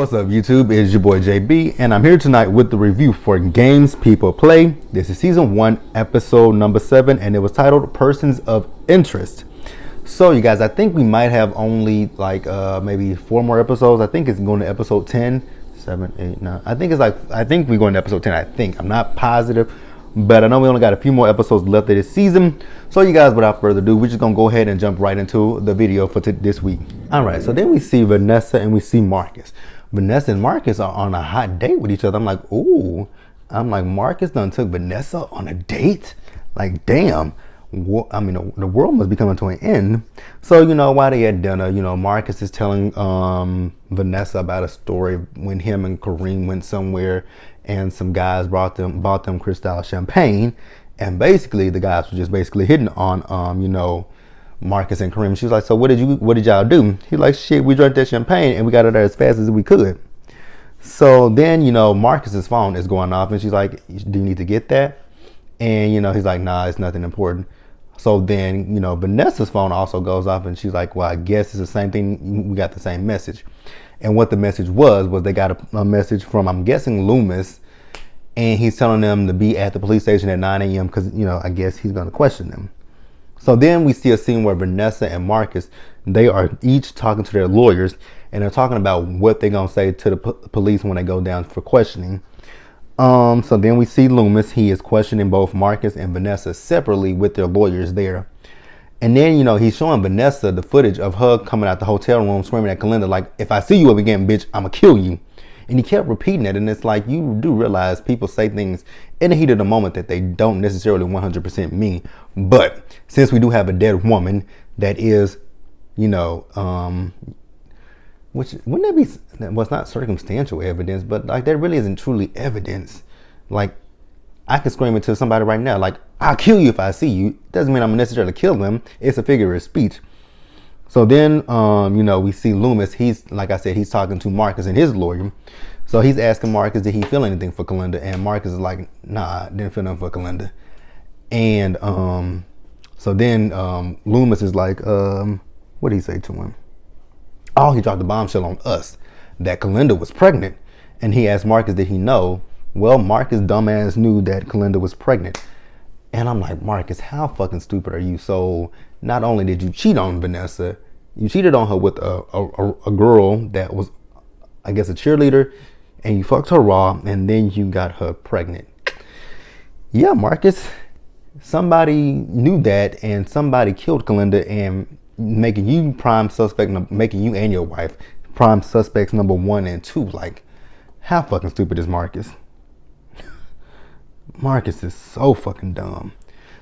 What's up, YouTube? It's your boy JB, and I'm here tonight with the review for Games People Play. This is season 1, episode number 7, and it was titled Persons of Interest. So, you guys, I think we might have only like maybe 4 more episodes. I think it's going to episode 10, 7, 8, 9. I think we're going to episode 10. I'm not positive, but I know we only got a few more episodes left of this season. So, you guys, without further ado, we're just going to go ahead and jump right into the video for this week. All right, so then we see Vanessa and we see Marcus. Vanessa and Marcus are on a hot date with each other. I'm like, ooh. I'm like, Marcus done took Vanessa on a date? Like, damn. I mean, the world must be coming to an end. So, while they at dinner, Marcus is telling Vanessa about a story when him and Kareem went somewhere and some guys bought them Cristal champagne. And basically, the guys were just hitting on, Marcus and Kareem. She was like, so what did y'all do? He's like, shit, we drank that champagne and we got it there as fast as we could. So then, Marcus's phone is going off and she's like, do you need to get that? And, he's like, nah, it's nothing important. So then, Vanessa's phone also goes off and she's like, well, I guess it's the same thing. We got the same message. And what the message was they got a message from, I'm guessing, Loomis. And he's telling them to be at the police station at 9 a.m. because, I guess he's going to question them. So then we see a scene where Vanessa and Marcus, they are each talking to their lawyers and they're talking about what they're going to say to the police when they go down for questioning. So then we see Loomis. He is questioning both Marcus and Vanessa separately with their lawyers there. And then, he's showing Vanessa the footage of her coming out the hotel room screaming at Kalinda, like, if I see you up again, bitch, I'm going to kill you. And he kept repeating it. And it's like, you do realize people say things in the heat of the moment that they don't necessarily 100% mean. But since we do have a dead woman that is, which wouldn't that be, well, it's not circumstantial evidence, but like that really isn't truly evidence. Like, I could scream it to somebody right now, like, I'll kill you if I see you. Doesn't mean I'm necessarily kill them. It's a figure of speech. So then, we see Loomis. He's, like I said, he's talking to Marcus and his lawyer. So he's asking Marcus, did he feel anything for Kalinda? And Marcus is like, nah, didn't feel nothing for Kalinda. And so then Loomis is like, what did he say to him? Oh, he dropped the bombshell on us that Kalinda was pregnant. And he asked Marcus, did he know? Well, Marcus dumbass knew that Kalinda was pregnant. And I'm like, Marcus, how fucking stupid are you? So not only did you cheat on Vanessa, you cheated on her with a girl that was, I guess, a cheerleader, and you fucked her raw, and then you got her pregnant. Yeah, Marcus, somebody knew that, and somebody killed Kalinda, and making you prime suspect, making you and your wife prime suspects number 1 and 2. Like, how fucking stupid is Marcus? Marcus is so fucking dumb.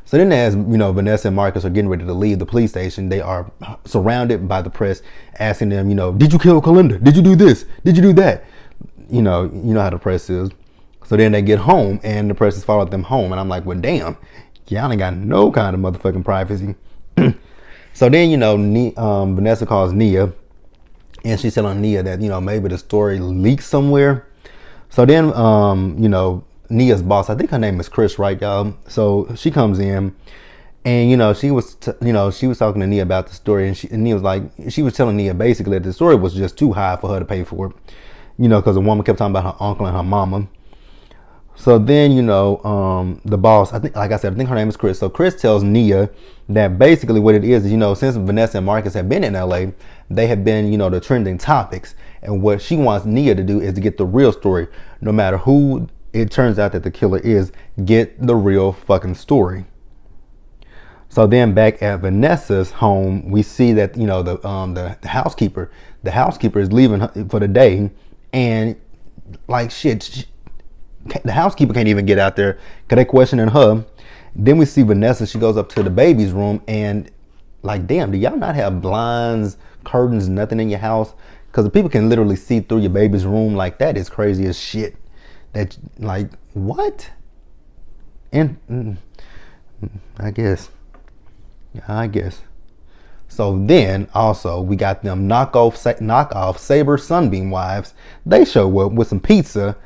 So then as, Vanessa and Marcus are getting ready to leave the police station, they are surrounded by the press asking them, did you kill Kalinda? Did you do this? Did you do that? You know how the press is. So then they get home and the press is following them home. And I'm like, well, damn, y'all ain't got no kind of motherfucking privacy. So then, Vanessa calls Nia and she's telling Nia that, maybe the story leaked somewhere. So then, Nia's boss, I think her name is Chris, right, y'all? So she comes in and, she was talking to Nia about the story and Nia was like, she was telling Nia basically that the story was just too high for her to pay for it, because the woman kept talking about her uncle and her mama. So then, the boss, I think her name is Chris. So Chris tells Nia that basically what it is, since Vanessa and Marcus have been in LA, they have been, the trending topics. And what she wants Nia to do is to get the real story, no matter who it turns out that the killer is, get the real fucking story. So then back at Vanessa's home, we see that, the housekeeper is leaving for the day. And like shit, the housekeeper can't even get out there because they're questioning her. Then we see Vanessa, she goes up to the baby's room and like, damn, do y'all not have blinds, curtains, nothing in your house? Because the people can literally see through your baby's room. Like, that is crazy as shit. That, like, what? And I guess. So then also we got them knockoff Saber Sunbeam wives. They show up with some pizza.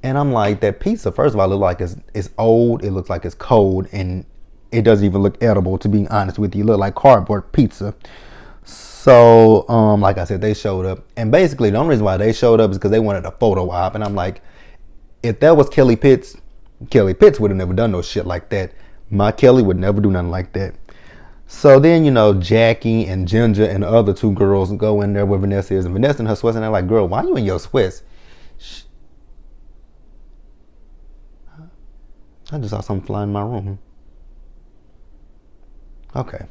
And I'm like, that pizza, first of all, it looks like it's old. It looks like it's cold. And it doesn't even look edible, to be honest with you. It looks like cardboard pizza. So, like I said, they showed up, and basically the only reason why they showed up is because they wanted a photo op. And I'm like, if that was Kelly Pitts would have never done no shit like that. My Kelly would never do nothing like that. So then, Jackie and Ginger and the other two girls go in there where Vanessa is, and Vanessa in her sweats, and they're like, girl, why are you in your sweats? I just saw something fly in my room. Okay.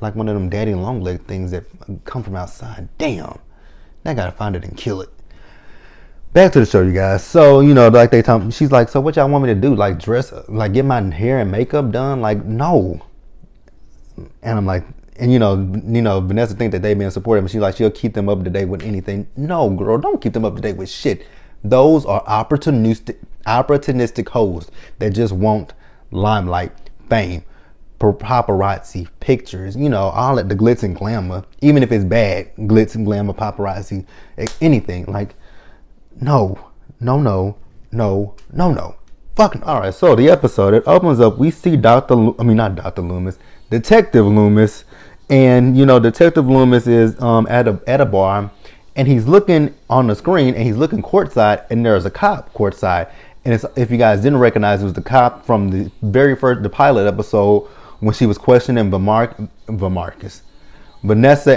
Like one of them daddy long leg things that come from outside. Damn. I gotta find it and kill it. Back to the show, you guys. So, like they tell me, she's like, so what y'all want me to do? Like dress, like get my hair and makeup done? Like, no. And I'm like, and Vanessa think that they being supportive, and she's like, she'll keep them up to date with anything. No, girl, don't keep them up to date with shit. Those are opportunistic hoes that just want limelight, fame, paparazzi, pictures, all at the glitz and glamour. Even if it's bad, glitz and glamour, paparazzi, anything. Like, no. Fuck no. All right, so the episode, it opens up. We see not Dr. Loomis, Detective Loomis, and Detective Loomis is at a bar, and he's looking on the screen, and he's looking courtside, and there's a cop courtside, and if you guys didn't recognize, it was the cop from the the pilot episode when she was questioning Vanessa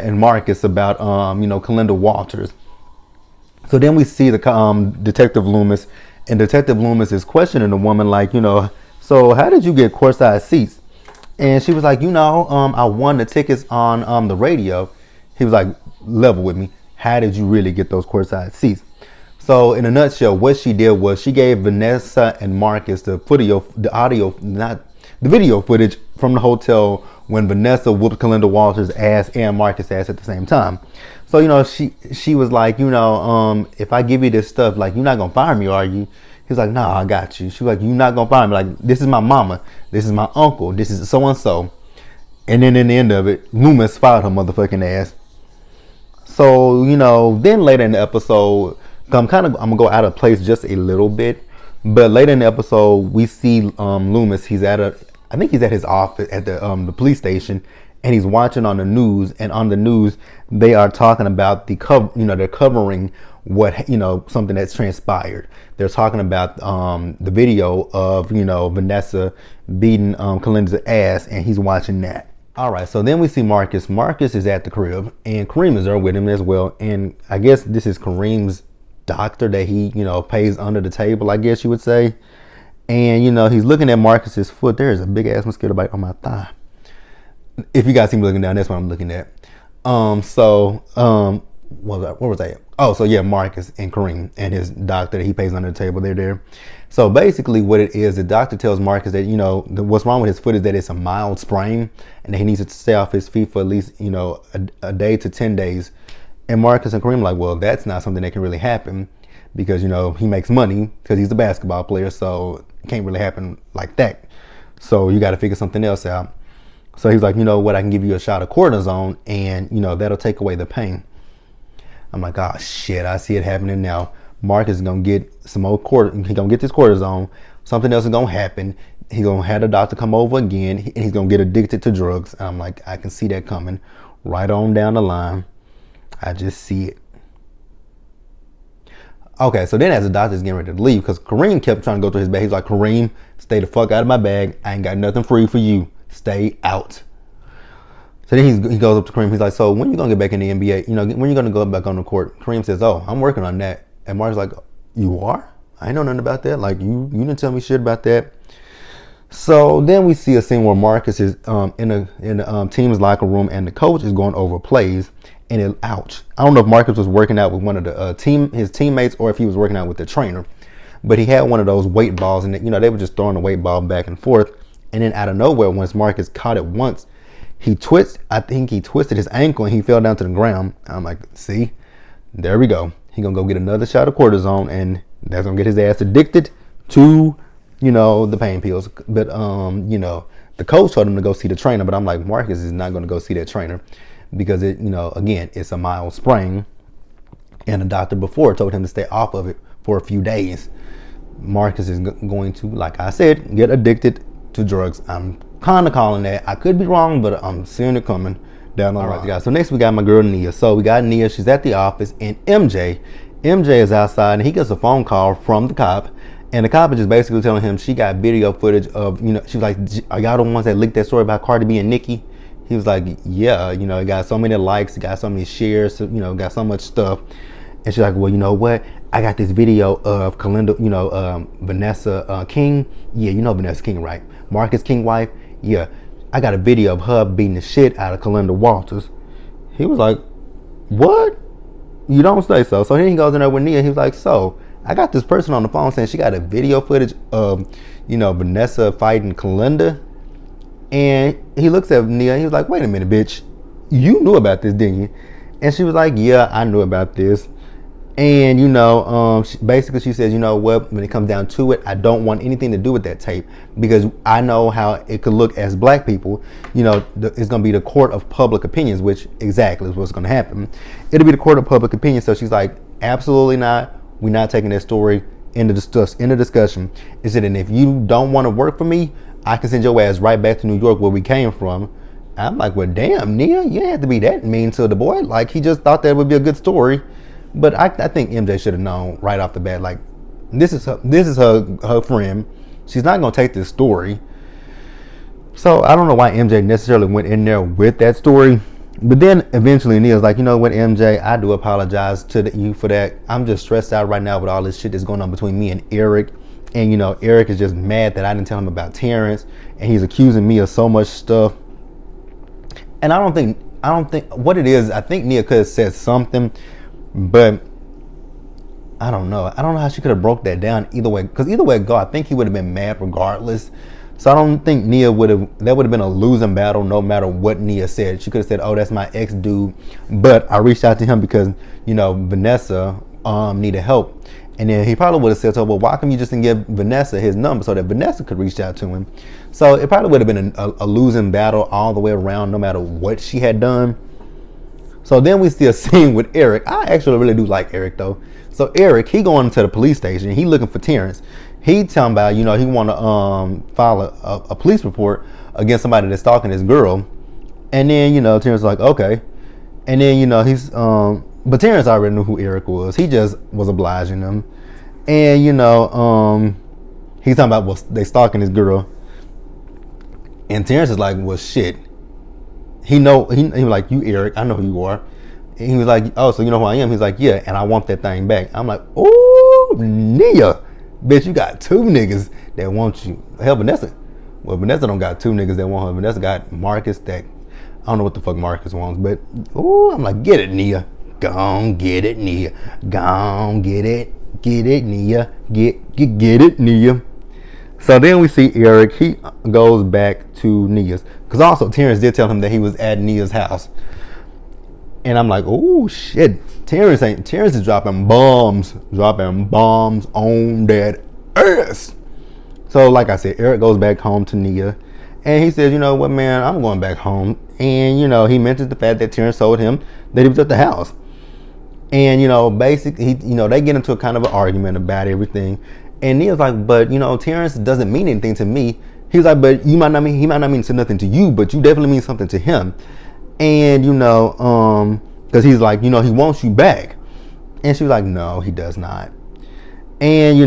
and Marcus about Kalinda Walters. So then we see the Detective Loomis, and Detective Loomis is questioning the woman like, so how did you get courtside seats? And she was like, I won the tickets on the radio. He was like, level with me. How did you really get those courtside seats? So in a nutshell, what she did was she gave Vanessa and Marcus the video footage from the hotel when Vanessa whooped Kalinda Walters' ass and Marcus' ass at the same time. So, she was like, if I give you this stuff, like, you're not going to fire me, are you? He was like, nah, I got you. She was like, you're not going to fire me. Like, this is my mama. This is my uncle. This is so-and-so. And then in the end of it, Loomis fired her motherfucking ass. So, then later in the episode, I'm going to go out of place just a little bit. But later in the episode, we see Loomis. I think he's at his office at the police station, and he's watching on the news. And on the news, they are talking about they're covering what, something that's transpired. They're talking about the video of, Vanessa beating Kalinda's ass, and he's watching that. All right, so then we see Marcus. Marcus is at the crib, and Kareem is there with him as well. And I guess this is Kareem's doctor that he, pays under the table, I guess you would say. And, he's looking at Marcus's foot. There is a big ass mosquito bite on my thigh. If you guys see me looking down, that's what I'm looking at. What was that? Oh, so yeah, Marcus and Kareem and his doctor that he pays under the table, they're there. So basically what it is, the doctor tells Marcus that, what's wrong with his foot is that it's a mild sprain and that he needs to stay off his feet for at least, a day to 10 days. And Marcus and Kareem are like, well, that's not something that can really happen because, he makes money because he's a basketball player. So it can't really happen like that. So you got to figure something else out. So he's like, what, I can give you a shot of cortisone and, that'll take away the pain. I'm like, oh shit, I see it happening now. Marcus is going to get some more he's going to get this cortisone. Something else is going to happen. He's going to have the doctor come over again and he's going to get addicted to drugs. And I'm like, I can see that coming right on down the line. I just see it. Okay, so then as the doctor's getting ready to leave, because Kareem kept trying to go through his bag. He's like, Kareem, stay the fuck out of my bag. I ain't got nothing free for you. Stay out. So then he goes up to Kareem. He's like, so when you going to get back in the NBA? When you going to go back on the court? Kareem says, oh, I'm working on that. And Mark's like, you are? I ain't know nothing about that. Like, you didn't tell me shit about that. So then we see a scene where Marcus is in the team's locker room and the coach is going over plays. And ouch. I don't know if Marcus was working out with one of the his teammates or if he was working out with the trainer. But he had one of those weight balls and, they were just throwing the weight ball back and forth. And then out of nowhere, once Marcus caught it once, I think he twisted his ankle and he fell down to the ground. I'm like, see, there we go. He gonna go get another shot of cortisone and that's gonna get his ass addicted to, the pain pills. But, the coach told him to go see the trainer, but I'm like, Marcus is not gonna go see that trainer because again, it's a mild sprain and the doctor before told him to stay off of it for a few days. Marcus is going to, like I said, get addicted to drugs. I'm kind of calling that. I could be wrong, but I'm seeing it coming down on right, guys. So next we got my girl Nia. So we got Nia. She's at the office, and MJ is outside, and he gets a phone call from the cop, and the cop is just basically telling him she got video footage of, she was like, are y'all the ones that leaked that story about Cardi B and Nicki? He was like, yeah, it got so many likes, it got so many shares, got so much stuff. And she's like, well, you know what? I got this video of Kalinda, Vanessa King. Yeah, you know Vanessa King, right? Marcus King wife. Yeah, I got a video of her beating the shit out of Kalinda Walters. He was like, what? You don't say so. So then he goes in there with Nia. He was like, so I got this person on the phone saying she got a video footage of, Vanessa fighting Kalinda. And he looks at Nia. He was like, wait a minute, bitch. You knew about this, didn't you? And she was like, yeah, I knew about this. And, basically she says, you know what, when it comes down to it, I don't want anything to do with that tape because I know how it could look as black people. It's going to be the court of public opinions, which exactly is what's going to happen. It'll be the court of public opinion. So she's like, absolutely not. We're not taking that story in the discussion. Is it, and if you don't want to work for me, I can send your ass right back to New York where we came from. I'm like, well, damn, Nia, you didn't have to be that mean to the boy. Like, he just thought that would be a good story. But I think MJ should have known right off the bat, like, this is her friend. She's not gonna take this story. So I don't know why MJ necessarily went in there with that story. But then eventually Nia's like, you know what, MJ, I do apologize to you for that. I'm just stressed out right now with all this shit that's going on between me and Eric. And Eric is just mad that I didn't tell him about Terrence, and he's accusing me of so much stuff. And I don't think what it is. I think Nia could have said something. But I don't know. I don't know how she could have broke that down either way. Because either way it go, I think he would have been mad regardless. So I don't think Nia that would have been a losing battle no matter what Nia said. She could have said, oh, that's my ex dude. But I reached out to him because, Vanessa needed help. And then he probably would have said, so, well, why come you just didn't give Vanessa his number so that Vanessa could reach out to him? So it probably would have been a losing battle all the way around no matter what she had done. So then we see a scene with Eric. I actually really do like Eric though. So Eric, he going to the police station. He looking for Terrence. He talking about, he want to file a police report against somebody that's stalking his girl. And then, Terrence is like, okay. And then, he's, but Terrence already knew who Eric was. He just was obliging him. And, he's talking about, well, they stalking his girl. And Terrence is like, well, shit. He was like, you Eric, I know who you are. And he was like, oh, so you know who I am? He's like, yeah, and I want that thing back. I'm like, ooh, Nia, bitch, you got two niggas that want you. Hell, Vanessa don't got two niggas that want her. Vanessa got Marcus that, I don't know what the fuck Marcus wants, but ooh, I'm like, get it, Nia. Gon' get it, Nia. Gon' get it, Nia. Get it, Nia. So then we see Eric. He goes back to Nia's. Because also Terrence did tell him that he was at Nia's house. And I'm like, oh shit. Terrence is dropping bombs on that ass. So like I said, Eric goes back home to Nia. And he says, you know what, man, I'm going back home. And, he mentions the fact that Terrence told him that he was at the house. And, basically, they get into a kind of an argument about everything. And Nia's like, but, Terrence doesn't mean anything to me. He's like, but he might not mean nothing to you, but you definitely mean something to him. And, because he's like, he wants you back. And she was like, no, he does not. And,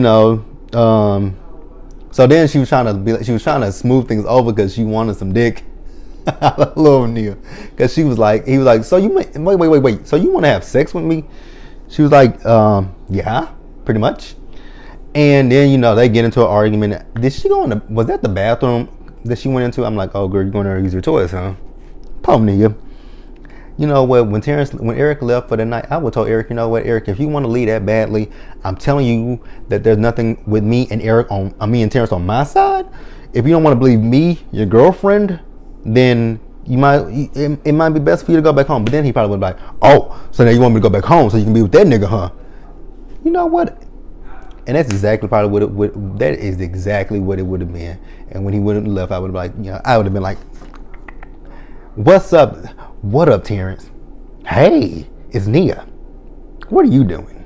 so then she was trying to smooth things over because she wanted some dick. I love Nia. Because he was like, so you wait. So you want to have sex with me? She was like, yeah, pretty much. And then, they get into an argument. Did she go was that the bathroom that she went into? I'm like, oh, girl, you're going to use your toys, huh? Poor Nia. You know what, when Eric left for the night, I would tell Eric, you know what, Eric, if you want to leave that badly, I'm telling you that there's nothing with me and me and Terrence on my side. If you don't want to believe me, your girlfriend, then it might be best for you to go back home. But then he probably would be like, oh, so now you want me to go back home so you can be with that nigga, huh? You know what? And that's exactly probably what it would have been. And when he would have left, I would have I would have been like, what's up? What up, Terrence? Hey, it's Nia. What are you doing?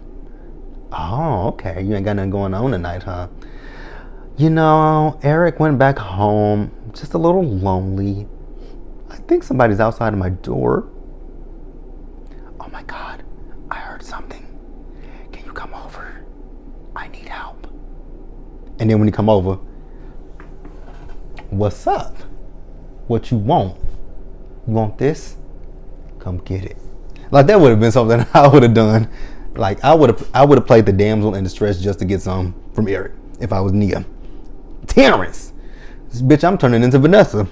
Oh, okay. You ain't got nothing going on tonight, huh? Eric went back home, just a little lonely. think somebody's outside of my door. Oh my God, I heard something. Can you come over? I need help. And then when you come over, what's up? What you want? You want this? Come get it. Like, that would have been something I would have done. Like, I would have played the damsel in distress just to get some from Eric if I was Nia. Terrence, this bitch, I'm turning into Vanessa.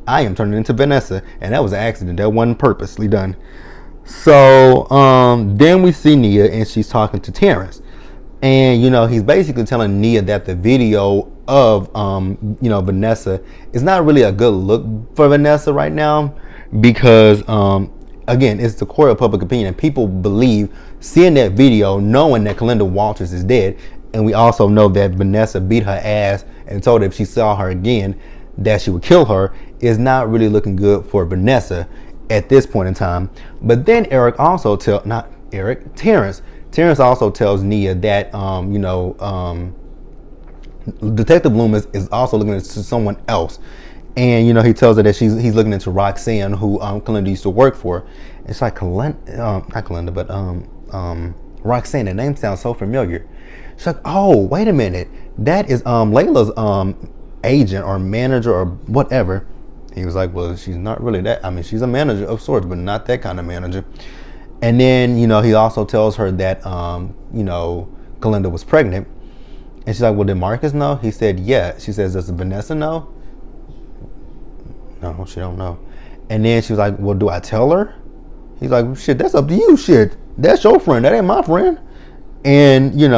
I am turning into Vanessa, and that was an accident. That wasn't purposely done. So then we see Nia, and she's talking to Terrence, and he's basically telling Nia that the video of Vanessa is not really a good look for Vanessa right now, because again, it's the court of public opinion, and people believe, seeing that video, knowing that Kalinda Walters is dead, and we also know that Vanessa beat her ass and told her if she saw her again that she would kill her, is not really looking good for Vanessa at this point in time. But then Terrence also tells Nia that Detective Loomis is also looking into someone else. And he tells her that he's looking into Roxanne, who Kalinda used to work for. It's like not Kalinda, but Roxanne. The name sounds so familiar. She's like, oh, wait a minute, that is Layla's agent or manager or whatever. He was like, well, she's not really that. I mean, she's a manager of sorts, but not that kind of manager. And then he also tells her that Kalinda was pregnant. And she's like, well, did Marcus know? He said, yeah. She says, does Vanessa know? No, she don't know. And then she was like, well, do I tell her? He's like, shit, that's up to you. Shit, that's your friend. That ain't my friend. And yeah,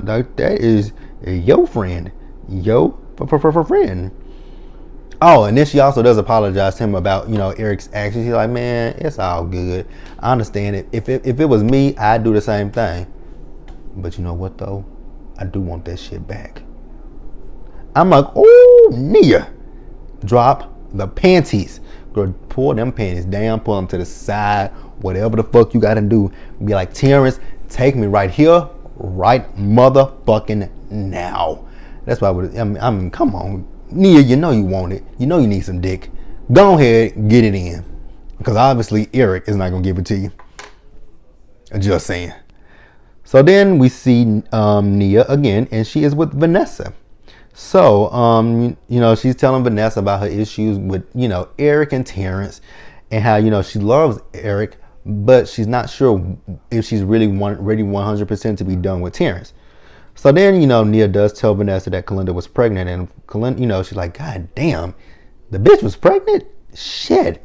that is your friend. For friend. Oh, and then she also does apologize to him about Eric's actions. She's like, man, it's all good. I understand it. If it was me, I'd do the same thing. But you know what though? I do want that shit back. I'm like, oh, Nia, drop the panties. Girl, pull them panties down, pull them to the side, whatever the fuck you gotta do. Be like, Terrence, take me right here, right motherfucking now. That's why I mean, come on, Nia, you want it. You need some dick. Go ahead, get it in. Because obviously Eric is not gonna give it to you. Just saying. So then we see Nia again, and she is with Vanessa. So, she's telling Vanessa about her issues with, Eric and Terrence, and how, she loves Eric, but she's not sure if she's really ready 100% to be done with Terrence. So then, Nia does tell Vanessa that Kalinda was pregnant, and Kalinda, she's like, God damn, the bitch was pregnant? Shit.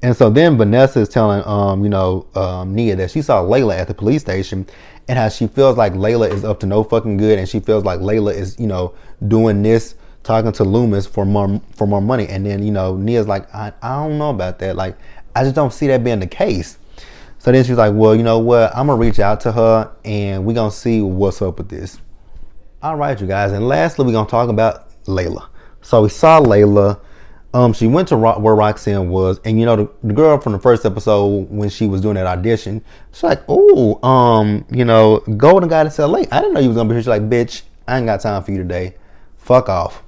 And so then Vanessa is telling, Nia that she saw Layla at the police station, and how she feels like Layla is up to no fucking good, and she feels like Layla is, doing this, talking to Loomis for more money. And then, Nia's like, I don't know about that. Like, I just don't see that being the case. So then she's like, well, you know what? I'm going to reach out to her, and we're going to see what's up with this. All right, you guys. And lastly, we're going to talk about Layla. So we saw Layla. She went to where Roxanne was, and the girl from the first episode, when she was doing that audition, she's like, oh, Golden got to LA. I didn't know you was gonna be here. She's like, bitch, I ain't got time for you today. Fuck off.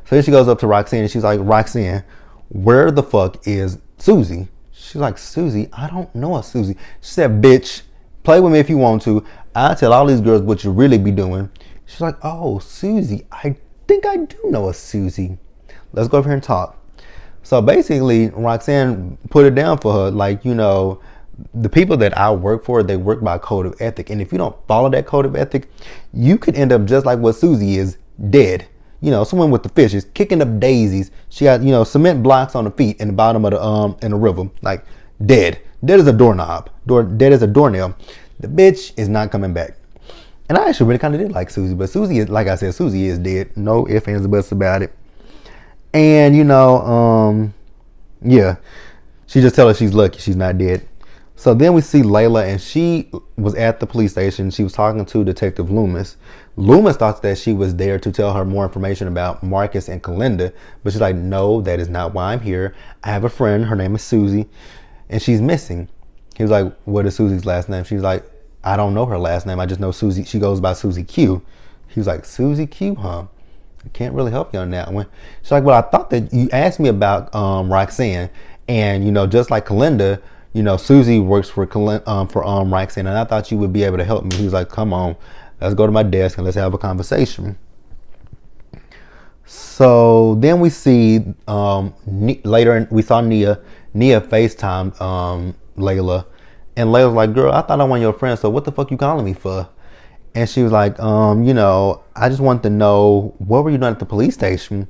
So then she goes up to Roxanne, and she's like, Roxanne, where the fuck is Susie? She's like, Susie? I don't know a Susie. She said, bitch, play with me if you want to. I'll tell all these girls what you really be doing. She's like, oh, Susie, I think I do know a Susie. Let's go over here and talk. So basically, Roxanne put it down for her, like, the people that I work for, they work by code of ethic. And if you don't follow that code of ethic, you could end up just like what Susie is, dead. Someone with the fishes, kicking up daisies. She got, cement blocks on the feet in the bottom of the in the river, like dead. Dead as a doorknob. Dead as a doornail. The bitch is not coming back. And I actually really kind of did like Susie, but Susie is, like I said, Susie is dead. No ifs, ands, or buts about it. And, yeah, she just tell her she's lucky she's not dead. So then we see Layla, and she was at the police station. She was talking to Detective Loomis. Loomis thought that she was there to tell her more information about Marcus and Kalinda, but she's like, no, that is not why I'm here. I have a friend. Her name is Susie, and she's missing. He was like, what is Susie's last name? She's like, I don't know her last name. I just know Susie. She goes by Susie Q. He was like, Susie Q, huh? can't really help you on that one. She's like, well, I thought that you asked me about Roxanne, and just like Kalinda, Susie works for Roxanne, and I thought you would be able to help me. He was like, come on, let's go to my desk and let's have a conversation. So then we see later we saw Nia FaceTimed Layla, and Layla's like, girl, I thought I was your friend, so what the fuck you calling me for? And she was like, I just wanted to know, what were you doing at the police station?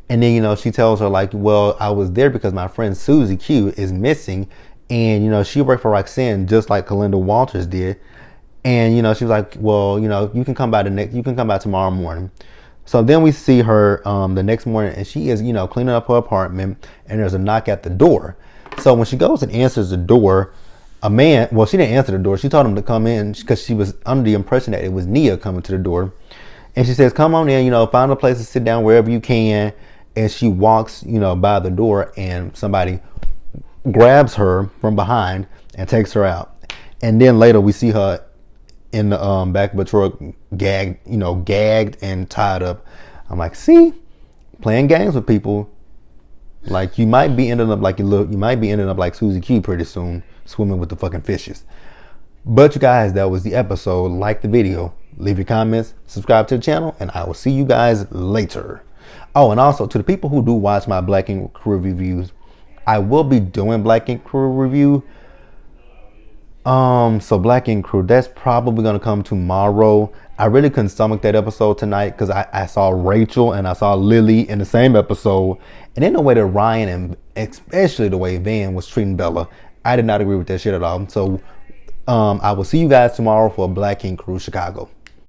And then, she tells her like, well, I was there because my friend Susie Q is missing. And, she worked for Roxanne just like Kalinda Walters did. And, she was like, well, you can come by tomorrow morning. So then we see her the next morning, and she is, cleaning up her apartment, and there's a knock at the door. So when she goes and answers the door, she didn't answer the door. She told him to come in because she was under the impression that it was Nia coming to the door. And she says, come on in, find a place to sit down wherever you can. And she walks, by the door, and somebody grabs her from behind and takes her out. And then later we see her in the back of a truck, gagged and tied up. I'm like, see, playing games with people. Like, you might be ending up like Susie Q pretty soon, swimming with the fucking fishes. But you guys, that was the episode. Like the video, leave your comments, subscribe to the channel, and I will see you guys later. Oh, and also to the people who do watch my Black Ink Crew reviews, I will be doing Black Ink Crew review. So Black Ink Crew, that's probably gonna come tomorrow. I really couldn't stomach that episode tonight because I saw Rachel and I saw Lily in the same episode, and in the way that Ryan and especially the way Van was treating Bella, I did not agree with that shit at all. So I will see you guys tomorrow for Black Ink Crew Chicago.